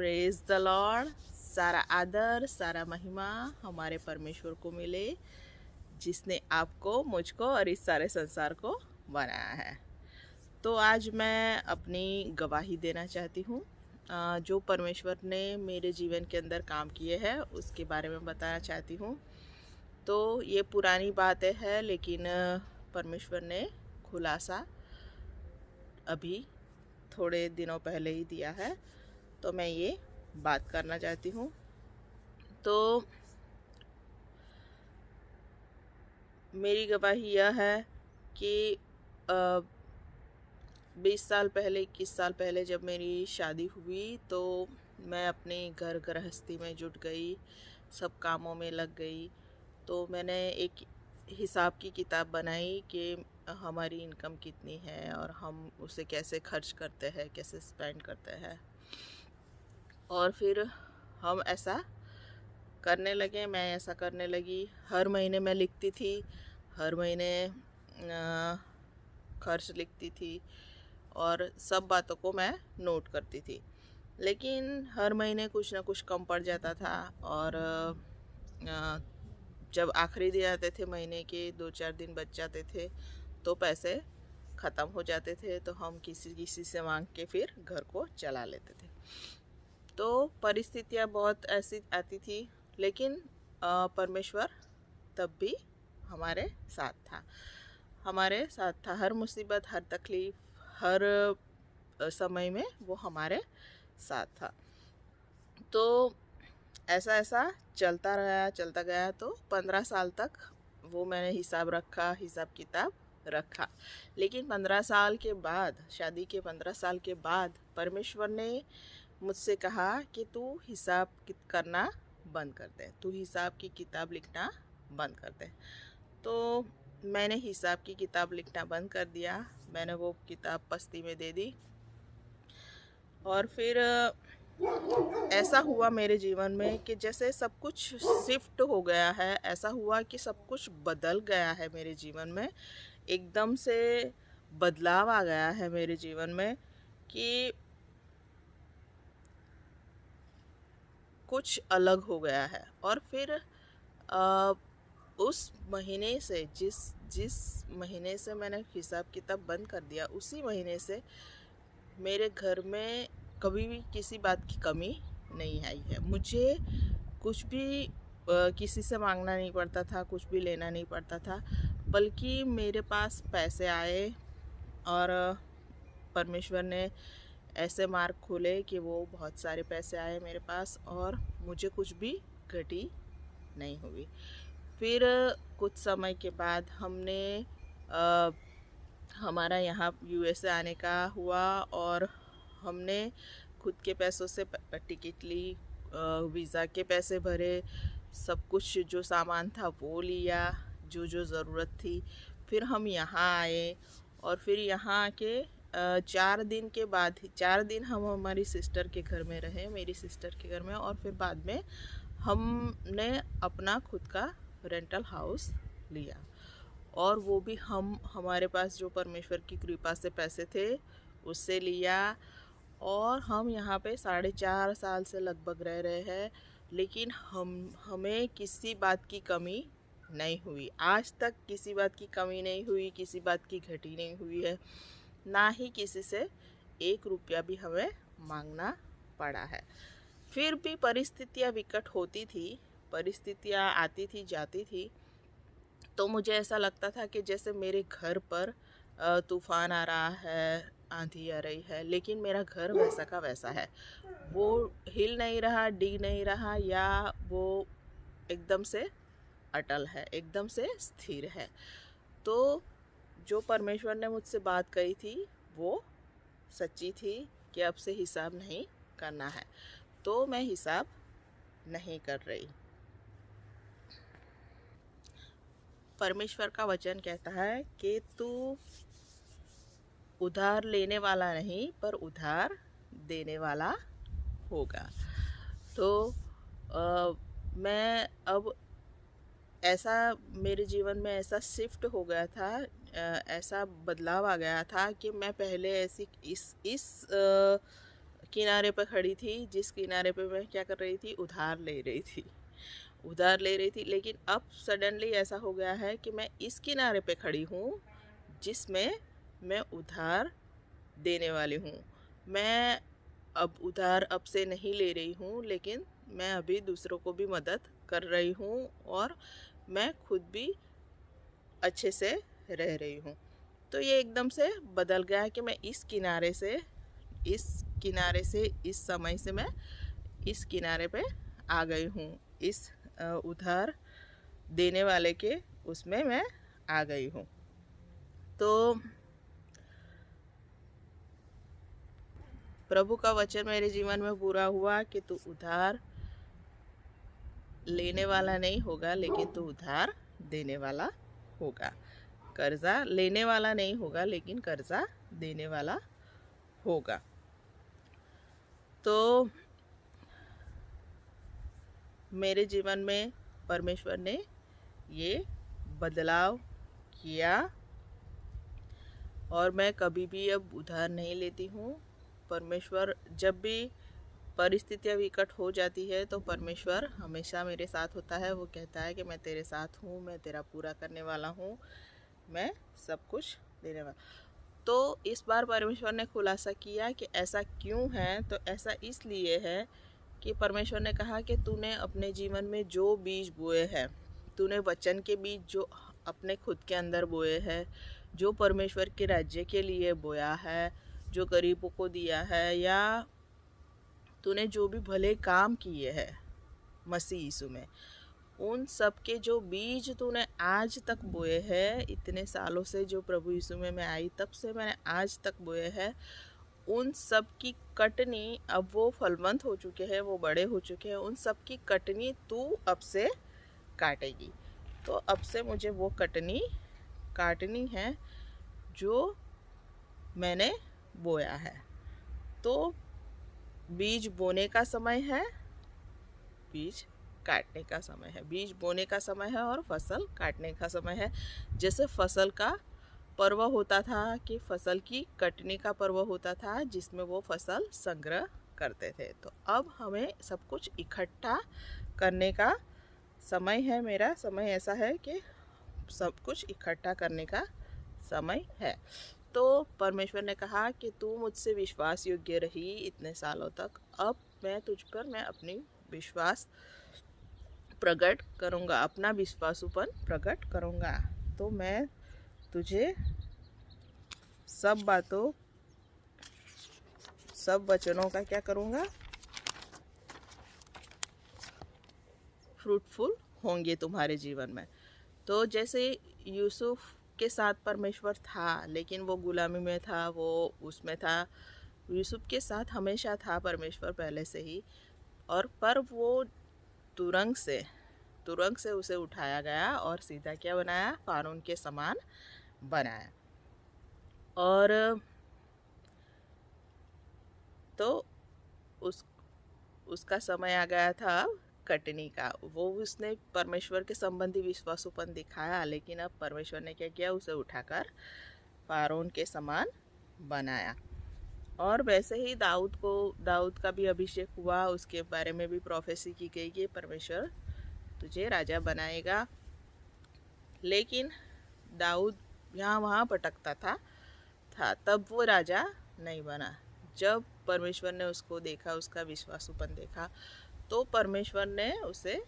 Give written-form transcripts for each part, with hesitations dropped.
Praise the Lord. सारा आदर सारा महिमा हमारे परमेश्वर को मिले, जिसने आपको, मुझको और इस सारे संसार को बनाया है। तो आज मैं अपनी गवाही देना चाहती हूँ। जो परमेश्वर ने मेरे जीवन के अंदर काम किए हैं उसके बारे में बताना चाहती हूँ। तो ये पुरानी बातें हैं, लेकिन परमेश्वर ने खुलासा अभी थोड़े दिनों पहले ही दिया है, तो मैं ये बात करना चाहती हूँ। तो मेरी गवाही यह है कि 20 साल पहले, 21 साल पहले जब मेरी शादी हुई तो मैं अपने घर गृहस्थी में जुट गई, सब कामों में लग गई। तो मैंने एक हिसाब की किताब बनाई कि हमारी इनकम कितनी है और हम उसे कैसे खर्च करते हैं, कैसे स्पेंड करते हैं। और फिर हम ऐसा करने लगे, मैं ऐसा करने लगी। हर महीने मैं लिखती थी, हर महीने खर्च लिखती थी और सब बातों को मैं नोट करती थी। लेकिन हर महीने कुछ ना कुछ कम पड़ जाता था और जब आखिरी दिन आते थे महीने के, 2-4 दिन बच जाते थे, तो पैसे ख़त्म हो जाते थे। तो हम किसी किसी से मांग के फिर घर को चला लेते थे। तो परिस्थितियाँ बहुत ऐसी आती थी, लेकिन परमेश्वर तब भी हमारे साथ था, हमारे साथ था। हर मुसीबत, हर तकलीफ़, हर समय में वो हमारे साथ था। तो ऐसा ऐसा चलता गया। तो 15 साल तक वो मैंने हिसाब रखा, हिसाब किताब रखा। लेकिन 15 साल के बाद, शादी के 15 साल के बाद परमेश्वर ने मुझसे कहा कि तू हिसाब करना बंद कर दे, तू हिसाब की किताब लिखना बंद कर दे। तो मैंने हिसाब की किताब लिखना बंद कर दिया। मैंने वो किताब पस्ती में दे दी। और फिर ऐसा हुआ मेरे जीवन में कि जैसे सब कुछ शिफ्ट हो गया है। ऐसा हुआ कि सब कुछ बदल गया है मेरे जीवन में। एकदम से बदलाव आ गया है मेरे जीवन में कि कुछ अलग हो गया है। और फिर उस महीने से, जिस महीने से मैंने हिसाब किताब बंद कर दिया, उसी महीने से मेरे घर में कभी भी किसी बात की कमी नहीं आई है। मुझे कुछ भी किसी से मांगना नहीं पड़ता था, कुछ भी लेना नहीं पड़ता था, बल्कि मेरे पास पैसे आए और परमेश्वर ने ऐसे मार्ग खोले कि वो बहुत सारे पैसे आए मेरे पास और मुझे कुछ भी घटी नहीं हुई। फिर कुछ समय के बाद हमने हमारा यहाँ यूएसए आने का हुआ और हमने खुद के पैसों से टिकट ली, वीज़ा के पैसे भरे, सब कुछ जो सामान था वो लिया, जो जो ज़रूरत थी। फिर हम यहाँ आए और फिर यहाँ आके 4 दिन के बाद ही, 4 दिन हम हमारी सिस्टर के घर में रहे, मेरी सिस्टर के घर में। और फिर बाद में हमने अपना खुद का रेंटल हाउस लिया। और वो भी हमारे पास जो परमेश्वर की कृपा से पैसे थे उससे लिया। और हम यहाँ पे 4.5 साल से लगभग रह रहे हैं, लेकिन हमें किसी बात की कमी नहीं हुई। आज तक किसी बात की कमी नहीं हुई, किसी बात की घटी नहीं हुई है, ना ही किसी से 1 रुपया भी हमें मांगना पड़ा है। फिर भी परिस्थितियाँ विकट होती थी, परिस्थितियाँ आती थी जाती थी। तो मुझे ऐसा लगता था कि जैसे मेरे घर पर तूफ़ान आ रहा है, आंधी आ रही है, लेकिन मेरा घर वैसा का वैसा है। वो हिल नहीं रहा, डिग नहीं रहा, या वो एकदम से अटल है, एकदम से स्थिर है। तो जो परमेश्वर ने मुझसे बात कही थी वो सच्ची थी कि अब से हिसाब नहीं करना है। तो मैं हिसाब नहीं कर रही। परमेश्वर का वचन कहता है कि तू उधार लेने वाला नहीं पर उधार देने वाला होगा। तो मैं अब ऐसा, मेरे जीवन में ऐसा शिफ्ट हो गया था, ऐसा बदलाव आ गया था कि मैं पहले ऐसी इस किनारे पर खड़ी थी, जिस किनारे पे मैं क्या कर रही थी, उधार ले रही थी, लेकिन अब सडनली ऐसा हो गया है कि मैं इस किनारे पे खड़ी हूँ जिसमें मैं उधार देने वाली हूँ। मैं अब उधार अब से नहीं ले रही हूँ, लेकिन मैं अभी दूसरों को भी मदद कर रही हूँ और मैं खुद भी अच्छे से रह रही हूँ। तो ये एकदम से बदल गया है कि मैं इस समय से मैं इस किनारे पे आ गई हूँ, इस उधार देने वाले के उसमें मैं आ गई हूँ। तो प्रभु का वचन मेरे जीवन में पूरा हुआ कि तू उधार लेने वाला नहीं होगा, लेकिन तू उधार देने वाला होगा। कर्जा लेने वाला नहीं होगा, लेकिन कर्जा देने वाला होगा। तो मेरे जीवन में परमेश्वर ने ये बदलाव किया और मैं कभी भी अब उधार नहीं लेती हूँ। परमेश्वर, जब भी परिस्थितियाँ विकट हो जाती है तो परमेश्वर हमेशा मेरे साथ होता है। वो कहता है कि मैं तेरे साथ हूँ, मैं तेरा पूरा करने वाला हूँ, मैं सब कुछ देने वाला। तो इस बार परमेश्वर ने खुलासा किया कि ऐसा क्यों है। तो ऐसा इसलिए है कि परमेश्वर ने कहा कि तूने अपने जीवन में जो बीज बोए हैं, तूने वचन के बीज जो अपने खुद के अंदर बोए हैं, जो परमेश्वर के राज्य के लिए बोया है, जो गरीबों को दिया है, या तूने जो भी भले काम किए हैं मसीह यीशु में, उन सब के जो बीज तूने आज तक बोए हैं, इतने सालों से जो प्रभु यीशु में मैं आई तब से मैंने आज तक बोए हैं, उन सब की कटनी, अब वो फलवंत हो चुके हैं, वो बड़े हो चुके हैं, उन सब की कटनी तू अब से काटेगी। तो अब से मुझे वो कटनी काटनी है जो मैंने बोया है। तो बीज बोने का समय है, बीज काटने का समय है। बीज बोने का समय है और फसल काटने का समय है। जैसे फसल का पर्व होता था कि फसल की कटने का पर्व होता था, जिसमें वो फसल संग्रह करते थे। तो अब हमें सब कुछ इकट्ठा करने का समय है। मेरा समय ऐसा है कि सब कुछ इकट्ठा करने का समय है। तो परमेश्वर ने कहा कि तू मुझसे विश्वास योग्य रही इतने सालों तक, अब मैं तुझ पर मैं अपनी विश्वास प्रकट करूँगा, अपना विश्वासूपन प्रकट करूँगा। तो मैं तुझे सब बातों, सब वचनों का क्या करूँगा, फ्रूटफुल होंगे तुम्हारे जीवन में। तो जैसे यूसुफ के साथ परमेश्वर था, लेकिन वो गुलामी में था, वो उसमें था, यूसुफ के साथ हमेशा था परमेश्वर पहले से ही, और पर वो तुरंग से उसे उठाया गया और सीधा क्या बनाया, फारून के समान बनाया। और तो उसका समय आ गया था कटनी का। वो उसने परमेश्वर के संबंधी विश्वासूपन दिखाया, लेकिन अब परमेश्वर ने क्या किया, उसे उठाकर फारून के समान बनाया। और वैसे ही दाऊद का भी अभिषेक हुआ, उसके बारे में भी प्रोफेसी की गई कि परमेश्वर तुझे राजा बनाएगा। लेकिन दाऊद यहाँ वहाँ भटकता था, तब वो राजा नहीं बना। जब परमेश्वर ने उसको देखा, उसका विश्वासूपन देखा, तो परमेश्वर ने उसे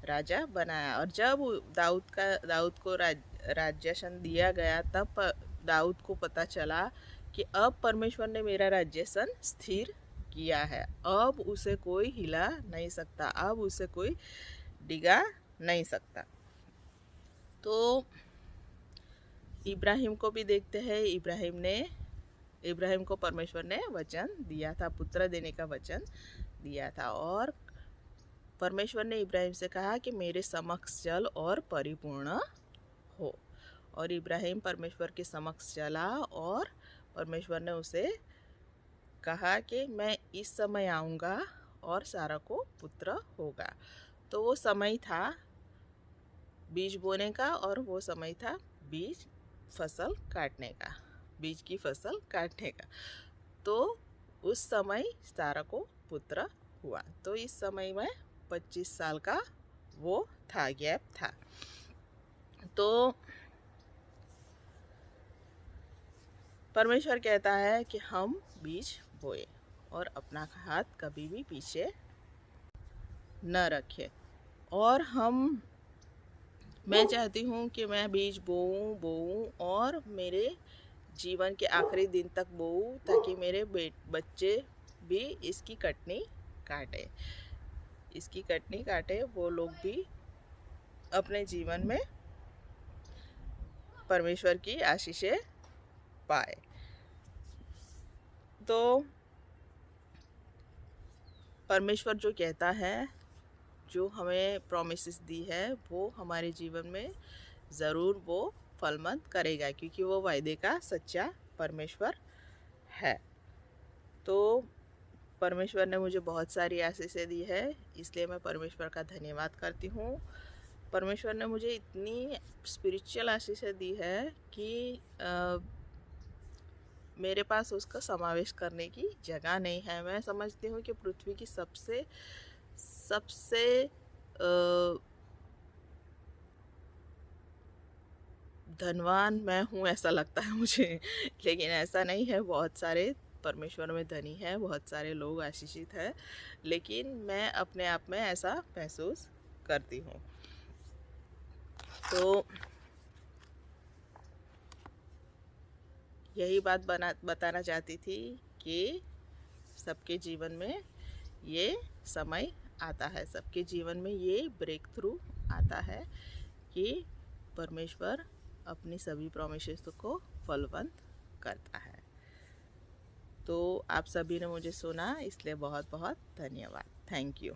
राजा बनाया। और जब दाऊद को राज्यासन दिया गया, तब दाऊद को पता चला कि अब परमेश्वर ने मेरा राज्यासन स्थिर किया है, अब उसे कोई हिला नहीं सकता, अब उसे कोई डिगा नहीं सकता। तो इब्राहिम को भी देखते हैं। इब्राहिम को परमेश्वर ने वचन दिया था, पुत्र देने का वचन दिया था, और परमेश्वर ने इब्राहिम से कहा कि मेरे समक्ष चल और परिपूर्ण हो। और इब्राहिम परमेश्वर के समक्ष चला और परमेश्वर ने उसे कहा कि मैं इस समय आऊँगा और सारा को पुत्र होगा। तो वो समय था बीज बोने का, और वो समय था बीज की फसल काटने का। तो उस समय सारा को पुत्र हुआ। तो इस समय में 25 साल का वो था, गैप था। तो परमेश्वर कहता है कि हम बीज बोए और अपना हाथ कभी भी पीछे न रखें। और मैं चाहती हूँ कि मैं बीज बोऊं और मेरे जीवन के आखिरी दिन तक बोऊं, ताकि मेरे बच्चे भी इसकी कटनी काटे, वो लोग भी अपने जीवन में परमेश्वर की आशीषें पाए। तो परमेश्वर जो कहता है, जो हमें प्रॉमिसेस दी है, वो हमारे जीवन में ज़रूर वो फलमंद करेगा, क्योंकि वो वायदे का सच्चा परमेश्वर है। तो परमेश्वर ने मुझे बहुत सारी आशीषें दी है, इसलिए मैं परमेश्वर का धन्यवाद करती हूँ। परमेश्वर ने मुझे इतनी स्पिरिचुअल आशीषें दी है कि मेरे पास उसका समावेश करने की जगह नहीं है। मैं समझती हूँ कि पृथ्वी की सबसे धनवान मैं हूँ, ऐसा लगता है मुझे। लेकिन ऐसा नहीं है, बहुत सारे परमेश्वर में धनी है, बहुत सारे लोग आशीषित हैं, लेकिन मैं अपने आप में ऐसा महसूस करती हूँ। तो यही बात बताना चाहती थी कि सबके जीवन में ये समय आता है, सबके जीवन में ये ब्रेक थ्रू आता है कि परमेश्वर अपनी सभी प्रॉमिसेस को फलवंत करता है। तो आप सभी ने मुझे सुना, इसलिए बहुत बहुत धन्यवाद। Thank you.